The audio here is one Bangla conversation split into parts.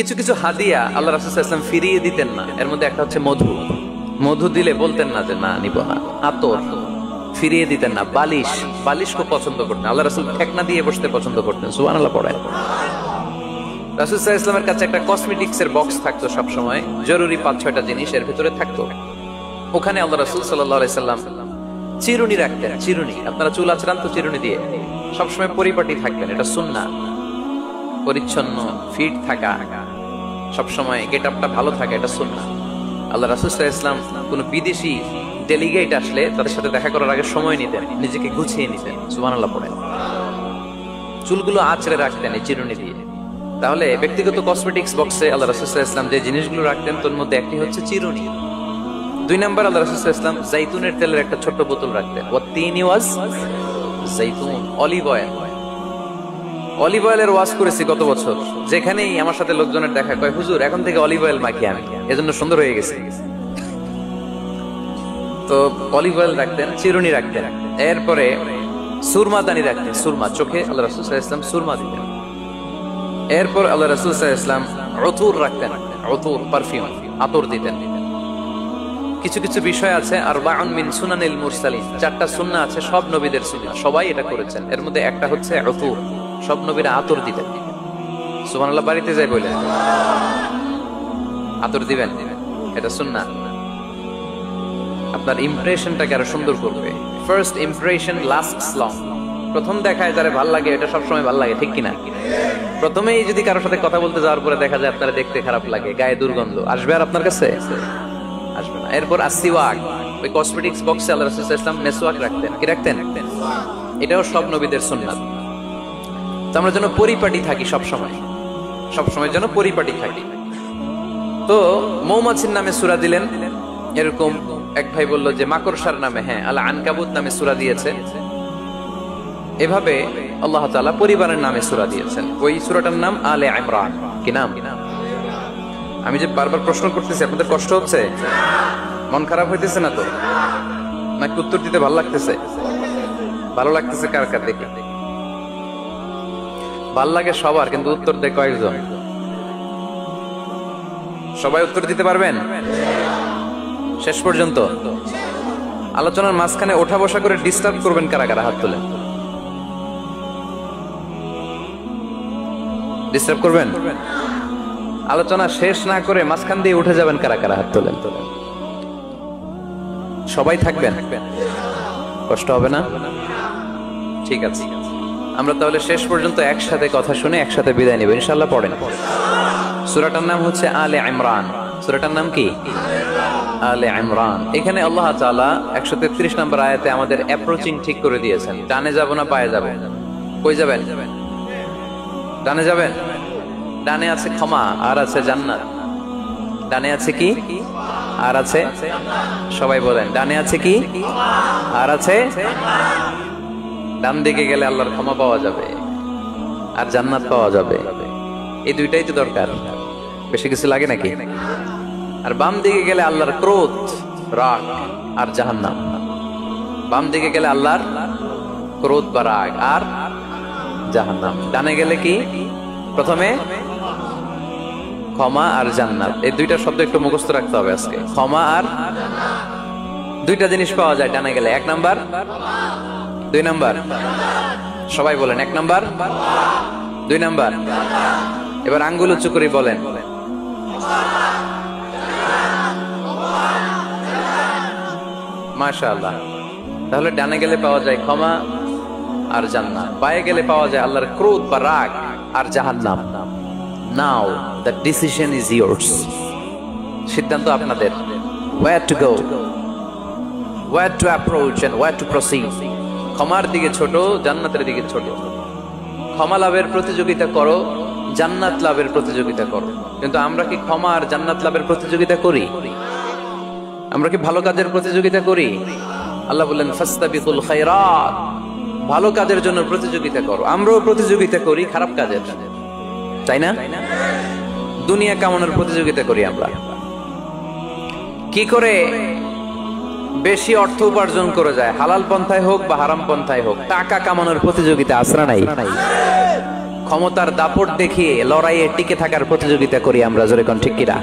কিছু কিছু হাদিয়া আল্লাহ রাসূল সাল্লাল্লাহু আলাইহি ওয়াসাল্লাম ফিরিয়ে দিতেন না। এর মধ্যে একটা হচ্ছে মধু। মধু দিলে বলতেন না যে না নিব না। আতর ফিরিয়ে দিতেন না। বালিশ, বালিশ খুব পছন্দ করতেন আল্লাহ রাসূল। ঠেকনা দিয়ে বসতে পছন্দ করতেন। সুবহানাল্লাহ পড়েন। রাসূল সাল্লাল্লাহু আলাইহি ওয়াসাল্লামের কাছে একটা কসমেটিক্স এর বক্স থাকতো সব সময়, জরুরি 5-6টা জিনিস এর ভিতরে থাকতো। ওখানে আল্লাহ রাসূল সাল্লাল্লাহু আলাইহি সাল্লাম চিরুনি রাখতেন। চিরুনি, আপনারা চুল আঁচড়ান তো চিরুনি দিয়ে, সবসময় পরিপাটি থাকবেন, এটা সুন্নাহ। পরিচ্ছন্ন ফিট থাকা, সবসময় গেট আপটা ভালো থাকা, এটা সুন্নাহ। আল্লাহ রাসূল সাল্লাল্লাহু আলাইহি ওয়াসাল্লাম কোন বিদেশি ডেলিগেট আসলে তাদের সাথে দেখা করার আগে সময় নিতেন, নিজেকে গুছিয়ে নিতেন। সুবহানাল্লাহ পড়েন। চুলগুলো আঁচড়ে রাখতেন এই চিরুনি দিয়ে। তাহলে ব্যক্তিগত কসমেটিক্স বক্সে আল্লাহ রাসূল সাল্লাল্লাহু আলাইহি ওয়াসাল্লাম যে জিনিসগুলো রাখতেন তার মধ্যে একটি হচ্ছে চিরুনি। 2 নাম্বার আল্লাহ রাসূল সাল্লাল্লাহু আলাইহি ওয়াসাল্লাম জাইতুনের তেলের একটা ছোট বোতল রাখতেন। ওয়াতিনি ওয়াজ জাইতুন, অলিভ অয়েল। অলিভ অয়েলের ওয়াজ করেছি গত বছর। যেখানেই আমার সাথে লোকজনের দেখা, কয় হুজুর এখন থেকে অলিভ অয়েল মাখি আমি, এজন্য সুন্দর হয়ে গেছে। তো অলিভ অয়েল রাখতেন, চিরুনি রাখতেন। এরপরে সুরমা দানি রাখতেন। সুরমা, চোখে আল্লাহ রাসূল সাল্লাল্লাহু আলাইহি ওয়াসাল্লাম সুরমা দিতেন। এরপর আল্লাহ রাসূল সাল্লাল্লাহু আলাইহি ওয়াসাল্লাম উতুর রাখতেন। উতুর, পারফিউম, আতর দিতেন। কিছু কিছু বিষয় আছে আরবাউন মিন সুনানিল মুরসালিন, 4টা সুন্নাহ আছে সব নবীদের সুন্নাহ, সবাই এটা করেছেন। এর মধ্যে একটা হচ্ছে উতুর, সব নবীরা আতর দিতেন। সুবহানাল্লাহ। বাড়িতে যাই বলেন আতর দিবেন, এটা সুন্নাহ। আপনার ইমপ্রেশনটাকে আরো সুন্দর করবে। First impression lasts long. প্রথম দেখায় যারা ভাল লাগে এটা সবসময় ভাল লাগে, ঠিক কিনা? প্রথমেই যদি কারোর সাথে কথা বলতে যাওয়ার পরে দেখা যায় আপনারা দেখতে খারাপ লাগে, গায়ে দুর্গন্ধ, আসবে আর আপনার কাছে? আসবে না। এরপর আসিওয়াক, ওই কসমেটিক্স বক্সে আল্লাহ রাসূল সাল্লাল্লাহু আলাইহি ওয়াসাল্লাম মেসওয়াক রাখতেন। কি রাখতেন? এটাও সব নবীদের সুন্নাত। তো আমরা যেন পরিপাটি থাকি সব সময়, সব সময় যেন পরিপাটি থাকি। তো মৌমাছির নামে সূরা দিলেন। এরকম এক ভাই বলল যে মাকড়সার নামে, হ্যাঁ, আল আনকাবুত নামে সূরা দিয়েছে। এভাবে আল্লাহ তাআলা পরিবারের নামে সূরা দিয়েছেন। ওই সূরাটার নাম আলে ইমরান। কি নাম? আমি যে বারবার প্রশ্ন করতেছি, আপনাদের কষ্ট হচ্ছে? মন খারাপ হইতেছে না তো? নাকি উত্তর দিতে ভালো লাগতেছে? ভালো লাগতেছে কার কার? দেখি। ভাল লাগে সবার, কিন্তু উত্তর দেয় কয়েকজন? সবাই উত্তর দিতে পারবেন শেষ পর্যন্ত? আলোচনার মাঝখানে ওঠা বসা করে ডিস্টার্ব করবেন কারা কারা? হাত তোলেন। ডিস্টার্ব করবেন? আলোচনা শেষ না করে মাঝখান দিয়ে উঠে যাবেন কারা কারা? হাত তোলেন। সবাই থাকবেন, কষ্ট হবে না? ঠিক আছে, আমরা তাহলে শেষ পর্যন্ত একসাথে কথা শুনে একসাথে বিদায় নেব ইনশাআল্লাহ। পড়েন। সূরাটার নাম হচ্ছে আলে ইমরান। সূরাটার নাম কি? আলে ইমরান। এখানে আল্লাহ তাআলা 133 নম্বর আয়াতে আমাদের অ্যাপ্রোচিং ঠিক করে দিয়েছেন। ডানে যাব না বায়ে যাব? কই যাবেন? ডানে যাবেন। ডানে আছে ক্ষমা আর আছে জান্নাত। ডানে আছে কি আর আছে? সবাই বলেন, ডানে আছে কি আর আছে? ডান দিকে গেলে আল্লাহর ক্ষমা পাওয়া যাবে আর জান্নাত পাওয়া যাবে। এই দুইটাই তো দরকার, বেশি কিছু লাগে নাকি? আর বাম দিকে গেলে আল্লাহর ক্রোধ, রাগ আর জাহান্নাম। বাম দিকে গেলে আল্লাহর ক্রোধ বা রাগ আর জাহান্নাম। ডানে গেলে কি? প্রথমে ক্ষমা আর জান্নাত। এই দুইটা শব্দ একটু মুখস্থ রাখতে হবে আজকে। ক্ষমা আর, দুইটা জিনিস পাওয়া যায় ডানে গেলে। 1 নাম্বার, 2 নাম্বার। সবাই বলেন 1 নাম্বার, 2 নাম্বার। এবার আঙ্গুল উঁচু করে বলেন। মাশাআল্লাহ। তাহলে ডানে গেলে পাওয়া যায় ক্ষমা আর জান্নাত, বায়ে গেলে পাওয়া যায় আল্লাহর ক্রোধ বা রাগ আর জাহান্নাম। নাও দ্য ডিসিশন ইজ yours। সিদ্ধান্ত আপনাদের। where to go, where to approach and where to proceed। ক্ষমার দিকে ছোট, জান্নাতের দিকে ছোট। ক্ষমা লাভের প্রতিযোগিতা করো, জান্নাত লাভের প্রতিযোগিতা করো। কিন্তু আমরা কি ক্ষমা আর জান্নাত লাভের প্রতিযোগিতা করি? আমরা কি ভালো কাজের প্রতিযোগিতা করি? আল্লাহ বললেন ফাস্তাবিকুল খায়রাত, ভালো কাজের জন্য প্রতিযোগিতা করো। আমরাও প্রতিযোগিতা করি খারাপ কাজের, তাই না? দুনিয়া কামানোর প্রতিযোগিতা করি আমরা। কি করে বেশি অর্থ উপার্জন করে যায়, হালাল পন্থায় হোক বা হারাম পন্থায় হোক, টাকা কামানোর প্রতিযোগিতা আসরা নাই? ক্ষমতার দাপট দেখিয়ে লড়াইয়ে টিকে থাকার প্রতিযোগিতা করি আমরা, জোরে কোন ঠিক কিনা?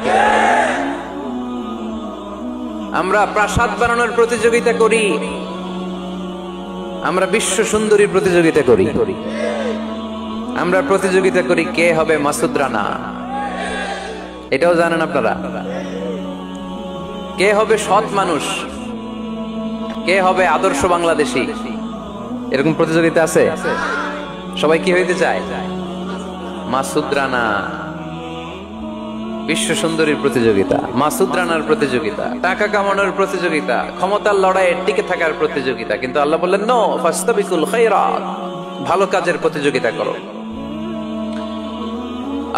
আমরা প্রাসাদ বানানোর প্রতিযোগিতা করি, আমরা বিশ্ব সুন্দরীর প্রতিযোগিতা করি, আমরা প্রতিযোগিতা করি কে হবে মাসুদ রানা। এটাও জানেন আপনারা? কে হবে সৎ মানুষ, কে হবে আদর্শ বাংলাদেশী, এরকম প্রতিযোগিতা আছে। সবাই কি হইতে চায়? মাসুদ রানা। বিশ্ব সুন্দরীর প্রতিযোগিতা, মাসুদ রানার প্রতিযোগিতা, টাকা কামানোর প্রতিযোগিতা, ক্ষমতার লড়াইয়ে টিকে থাকার প্রতিযোগিতা। কিন্তু আল্লাহ বললেন নো ফাস্তাবিকুল খায়রাত, ভালো কাজের প্রতিযোগিতা করো।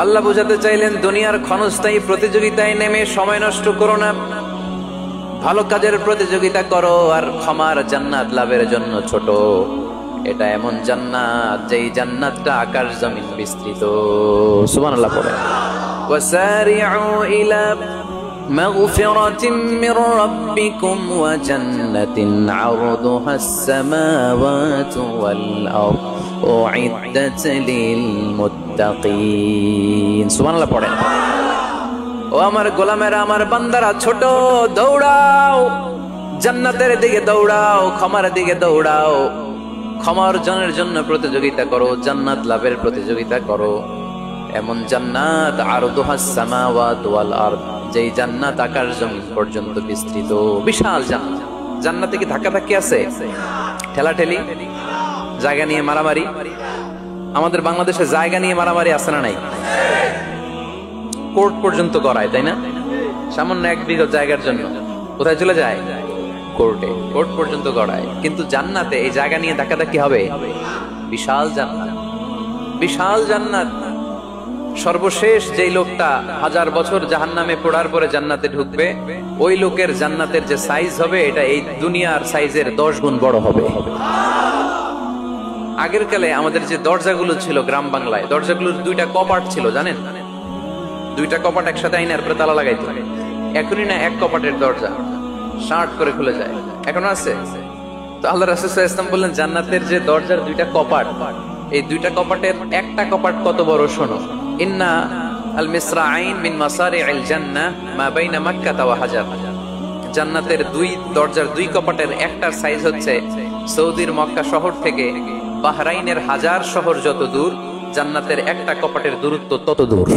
আল্লাহ বুঝাতে চাইলেন দুনিয়ার ক্ষণস্থায়ী প্রতিযোগিতায় নেমে সময় নষ্ট করো না, ভালো কাজের প্রতিযোগিতা করো। আর ক্ষমার জান্নাত লাভের জন্য ছোট, এটা এমন জান্নাত যেই জান্নাতটা আকাশ জমিন বিস্তৃত। সুবহানাল্লাহ পড়ে। وسارعوا إلى مغفرة من ربكم وجنة عرضها السماوات والأرض أعدت للمتقين। سبحان الله পড়েন। ও আমার গোলামেরা, আমার বান্দারা, ছোট দৌড়াও, জান্নাতের দিকে দৌড়াও, ক্ষমার দিকে দৌড়াও। ক্ষমা অর্জনের জন্য প্রতিযোগিতা করো, জান্নাত লাভের প্রতিযোগিতা করো। এমন জান্নাত আরদুহাস সামাওয়াত ওয়াল আরদ, যেই জান্নাত আকাশ জমিন পর্যন্ত বিস্তৃত, বিশাল জান্নাত। জান্নাতে কি ধাক্কাধাক্কি আছে? ঠেলাঠেলি, জায়গা নিয়ে মারামারি? আমাদের বাংলাদেশে জায়গা নিয়ে মারামারি আছে না নাই? কোর্ট পর্যন্ত গড়ায়, তাই না? সামান্য 1 বিঘা জায়গার জন্য কোথায় চলে যায়? কোর্টে। কোর্ট পর্যন্ত গড়ায়। কিন্তু জান্নাতে এই জায়গা নিয়ে ধাক্কাধাক্কি হবে? বিশাল জান্নাত, বিশাল জান্নাত। সর্বশেষ যেই লোকটা 1000 বছর জাহান্নামে পড়ার পরে জান্নাতে ঢুকবে, ওই লোকের জান্নাতের যে সাইজ হবে এটা এই দুনিয়ার সাইজের 10 গুণ বড় হবে। আগের কালে আমাদের যে দরজাগুলো ছিল গ্রাম বাংলায়, দরজাগুলোর 2টা কপাট ছিল, জানেন? 2টা কপাট একসাথে আইনার পরে তালা লাগাইতো। এখনই না এক কপাটের দরজা শার্ট করে খুলে যায়, এখন আছে। তো আল্লাহ রাসূল সাল্লাল্লাহু আলাইহি ওয়াসাল্লাম বললেন জান্নাতের যে দরজার 2টা কপাট, এই 2টা কপাটের একটা কপাট কত বড় শোনো। ইন্না আল মিসরাআইন মিন মাসারি'আল জান্নাহ মা বাইনা মক্কা ওয়া হাজার। জান্নাতের 2 দরজার 2 কপাটের একটার সাইজ হচ্ছে সৌদির মক্কা শহর থেকে বাহরাইনের হাজার শহর যত দূর, জান্নাতের একটা কপাটের দূরত্ব তত দূর।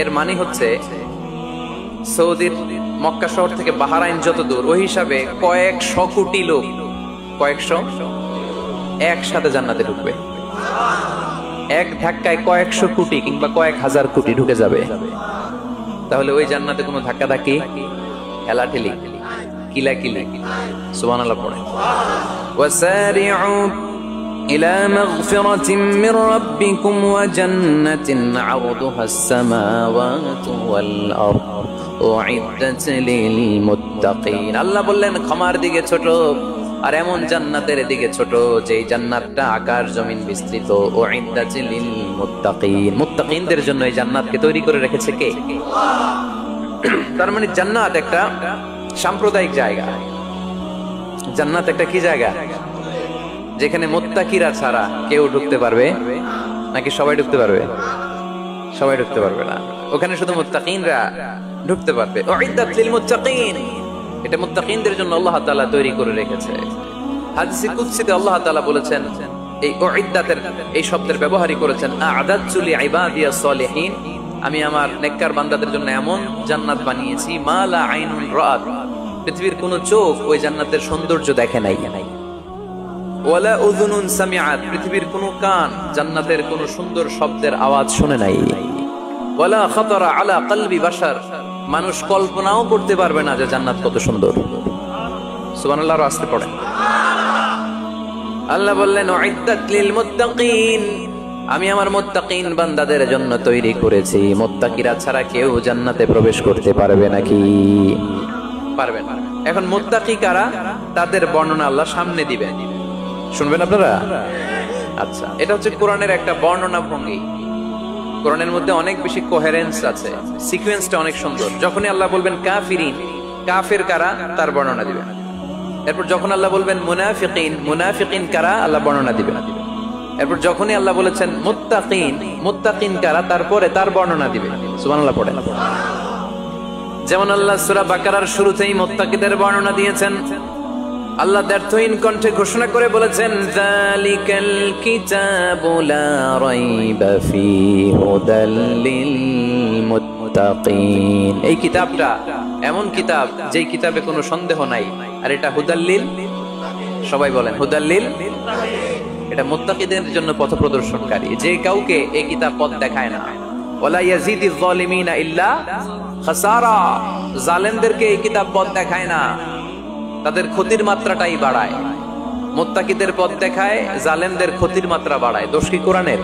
এর মানে হচ্ছে সৌদির মক্কা শহর থেকে বাহরাইন যত দূর, ওই হিসাবে কয়েকশো কোটি লোক, কয়েকশো একসাথে জান্নাতে ঢুকবে। এক ধাক্কায় কয়েকশো কোটি কিংবা কয়েক হাজার কোটি ঢুকে যাবে। তাহলে ওই জান্নাতে কোনো ধাক্কা ধাক্কি, ঠেলাঠেলি, কিলাকিলি। সুবহানাল্লাহ পড়ে। ওয়াসারি'উ ইলা মাগফিরাতিন মির রাব্বিকুম ওয়া জান্নাতিন 'আরদুহাস সামাওয়াতু ওয়াল আরদ উ'ইদ্দাত লিল মুত্তাকিন। আল্লাহ বললেন ক্ষমার দিকে ছোট, আর এমন জান্নাতের দিকে ছোট যেই জান্নাতটা আকাশ জমিন বিস্তৃত। উ'ইদ্দাত লিল মুত্তাকিন, মুত্তাকিনদের জন্য এই জান্নাতকে তৈরি করে রেখেছে কে? তার মানে জান্নাত একটা সাম্প্রদায়িক জায়গা। জান্নাত একটা কি জায়গা? যেখানে মুত্তাকিরা ছাড়া কেউ ঢুকতে পারবে নাকি সবাই ঢুকতে পারবে? সবাই ঢুকতে পারবে না, ওখানে শুধু মুত্তাকিনরা ঢুকতে পারবে। উ'ইদ্দাত লিল মুত্তাকিন, এটা মুত্তাকিনদের জন্য আল্লাহ তাআলা তৈরি করে রেখেছে। হাদিসে কুদসিতে আল্লাহ তাআলা বলেছেন, এই উ'ইদ্দাতের এই শব্দের ব্যবহারই করেছেন আ'দাতু লিইবাদিয়াস সালিহিন, আমি আমার নেককার বান্দাদের জন্য এমন জান্নাত বানিয়েছি মা লা আইনুন রাআত, পৃথিবীর কোন চোখ ওই জান্নাতের সৌন্দর্য দেখে নাই। ওয়ালা উযুনুন সামিআত, পৃথিবীর কোন কান জান্নাতের কোন সুন্দর শব্দের আওয়াজ শুনে নাই। ওয়ালা খাতারা আলা কলবি বাশার, মানুষ কল্পনাও করতে পারবে না যে জান্নাত কত সুন্দর। সুবহানাল্লাহ, আসতে পড়ে। আল্লাহ বললেন উ'ইদ্দাত লিল মুত্তাকিন, আমি আমার মুত্তাকিন বান্দাদের জন্য তৈরি করেছি। মুত্তাকিরা ছাড়া কেউ জান্নাতে প্রবেশ করতে পারবে নাকি? পারবে না। এখন মুত্তাকি কারা, তাদের বর্ণনা আল্লাহ সামনে দিবেন, শুনবেন আপনারা? আচ্ছা, এটা হচ্ছে কোরআনের একটা বর্ণনা ভঙ্গি। কোরআনের মধ্যে অনেক বেশি কোহেরেন্স আছে, সিকোয়েন্সটা অনেক সুন্দর। যখনই আল্লাহ বলবেন কাফিরিন, কাফের কারা, তার বর্ণনা দিবেন। এরপর যখন আল্লাহ বলবেন মুনাফিকিন, মুনাফিকিন কারা, আল্লাহ বর্ণনা দিবেন। এরপর যখনই আল্লাহ বলেছেন মুত্তাকিন, মুত্তাকিন কারা, তারপরে তার বর্ণনা দিবে। সুবহানাল্লাহ পড়েন। যেমন আল্লাহ সূরা বাকারার শুরুতেই মুত্তাকিদের বর্ণনা দিয়েছেন। আল্লাহ দ্ব্যর্থহীন কণ্ঠে ঘোষণা করে বলেছেন, যালিকাল কিতাবু লা রাইবা ফীহি হুদাল লিল মুত্তাকিন। এই কিতাবটা এমন কিতাব যেই কিতাবে কোনো সন্দেহ নাই, আর এটা হুদাল্লিল, সবাই বলেন হুদাল্লিল, এটা মুত্তাকিদের জন্য পথ প্রদর্শনকারী। যে কাউকে এই কিতাব পথ দেখায় না। ওয়ালা ইয়াজিদিজ যালিমিনা ইল্লা খাসারা, জালেমদেরকে এই কিতাব পথ দেখায় না, তাদের ক্ষতির মাত্রাটাই বাড়ায়। মুত্তাকিদের পথ দেখায়, জালেমদের ক্ষতির মাত্রা বাড়ায়। দোষ কি কোরআনের?